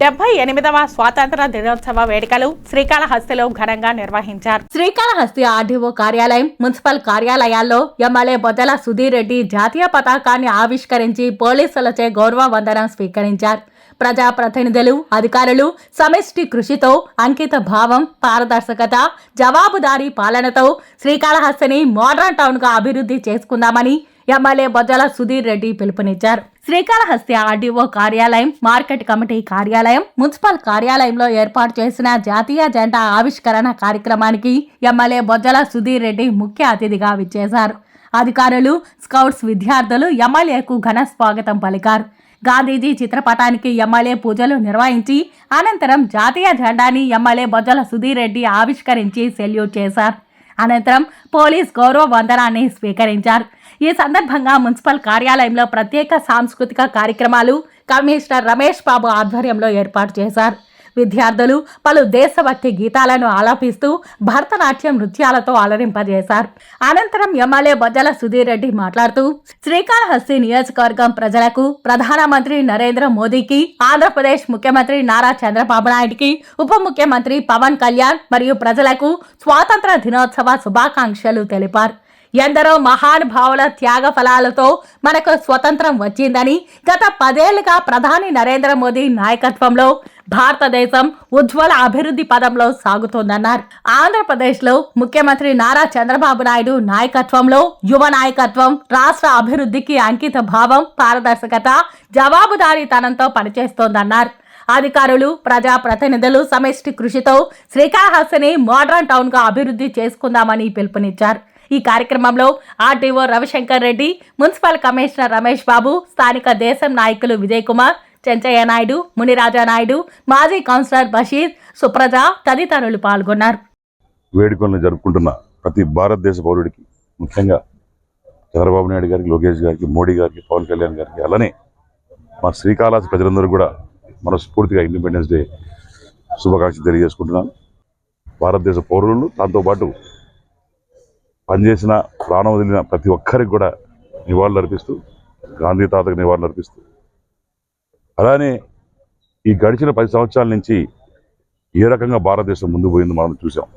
78వ స్వాతంత్ర దినోత్సవ వేడుకలు శ్రీకాళహస్తిలో ఘనంగా నిర్వహించారు. శ్రీకాళహస్తి ఆర్డీఓ కార్యాలయం, మున్సిపల్ కార్యాలయాల్లో ఎమ్మెల్యే బొద్దల సుధీర్ రెడ్డి జాతీయ పతాకాన్ని ఆవిష్కరించి పోలీసులచే గౌరవ వందనం స్వీకరించారు. ప్రజాప్రతినిధులు, అధికారులు సమిష్టి కృషితో, అంకిత భావం, పారదర్శకత, జవాబుదారీ పాలనతో శ్రీకాళహస్తిని మోడర్న్ టౌన్ గా అభివృద్ధి చేసుకుందామని ఎమ్మెల్యే బొద్దల సుధీర్ రెడ్డి పిలుపునిచ్చారు. శ్రీకాళహస్తి ఆర్డీఓ కార్యాలయం, మార్కెట్ కమిటీ కార్యాలయం, మున్సిపల్ కార్యాలయంలో ఏర్పాటు చేసిన జాతీయ జెండా ఆవిష్కరణ కార్యక్రమానికి ఎమ్మెల్యే బొద్దల సుధీర్ రెడ్డి ముఖ్య అతిథిగా విచ్చేశారు. అధికారులు, స్కౌట్స్ విద్యార్థులు ఎమ్మెల్యేకు ఘన స్వాగతం పలికారు. గాంధీజీ చిత్రపటానికి ఎమ్మెల్యే పూజలు నిర్వహించి అనంతరం జాతీయ జెండాని ఎమ్మెల్యే బొద్దల సుధీర్ రెడ్డి ఆవిష్కరించి సెల్యూట్ చేశారు. అనంతరం పోలీస్ గౌరవ వందనాన్ని స్వీకరించారు. ఈ సందర్భంగా మున్సిపల్ కార్యాలయంలో ప్రత్యేక సాంస్కృతిక కార్యక్రమాలు కమిషనర్ రమేష్ బాబు ఆధ్వర్యంలో ఏర్పాటు చేశారు. విద్యార్థులు పలు దేశభక్తి గీతాలను ఆలపిస్తూ భరతనాట్యం నృత్యాలతో అలరింపజేశారు. అనంతరం ఎమ్మెల్యే బొద్దల సుధీర్ రెడ్డి మాట్లాడుతూ శ్రీకాళహస్తి నియోజకవర్గం ప్రజలకు ప్రధానమంత్రి నరేంద్ర మోదీకి, ఆంధ్రప్రదేశ్ ముఖ్యమంత్రి నారా చంద్రబాబు నాయుడికి, ఉప ముఖ్యమంత్రి పవన్ కళ్యాణ్ మరియు ప్రజలకు స్వాతంత్ర దినోత్సవ శుభాకాంక్షలు తెలిపారు. ఎందరో మహానుభావుల త్యాగ ఫలాలతో మనకు స్వతంత్రం వచ్చిందని, గత 10 ఏళ్లుగా ప్రధాని నరేంద్ర మోదీ నాయకత్వంలో భారతదేశం ఉజ్వల అభివృద్ధి పదంలో సాగుతోందన్నారు. ఆంధ్రప్రదేశ్లో ముఖ్యమంత్రి నారా చంద్రబాబు నాయుడు నాయకత్వంలో యువ నాయకత్వం రాష్ట్ర అభివృద్ధికి అంకిత భావం, పారదర్శకత, జవాబుదారీతనంతో పనిచేస్తోందన్నారు. అధికారులు, ప్రజాప్రతినిధులు సమిష్టి కృషితో శ్రీకాళహస్తిని మోడర్న్ టౌన్ గా అభివృద్ధి చేసుకుందామని పిలుపునిచ్చారు. ఈ కార్యక్రమంలో RDO Ravishankar Reddy, municipal commissioner Ramesh Babu, స్థానిక దేశం నాయకులు విజయ్ కుమార్, చెంచయ్య నాయుడు, మునిరాజా నాయుడు, మాజీ కౌన్సిలర్ బషీర్, సుప్రజ తదితరులు పాల్గొన్నారు. వేడుకలను జరుపుకుంటున్న ప్రతి భారతదేశ పౌరుడికి, ముఖ్యంగా చంద్రబాబు నాయుడు గారికి, లోకేష్ గారికి, మోడీ గారికి, పవన్ కళ్యాణ్ గారికి, అలానే మా శ్రీకాళహస్తి ప్రజలందరూ కూడా మనస్ఫూర్తిగా ఇండిపెండెన్స్ డే శుభాకాంక్షలు తెలియజేసుకుంటున్నాను. భారతదేశ పౌరులు, దాంతోపాటు పనిచేసిన, ప్రాణం వదిలిన ప్రతి ఒక్కరికి కూడా నివాళులు అర్పిస్తూ, గాంధీ తాతకు నివాళులు అర్పిస్తూ, అలానే ఈ గడిచిన 10 సంవత్సరాల నుంచి ఏ రకంగా భారతదేశం ముందు పోయిందో మనం చూసాం.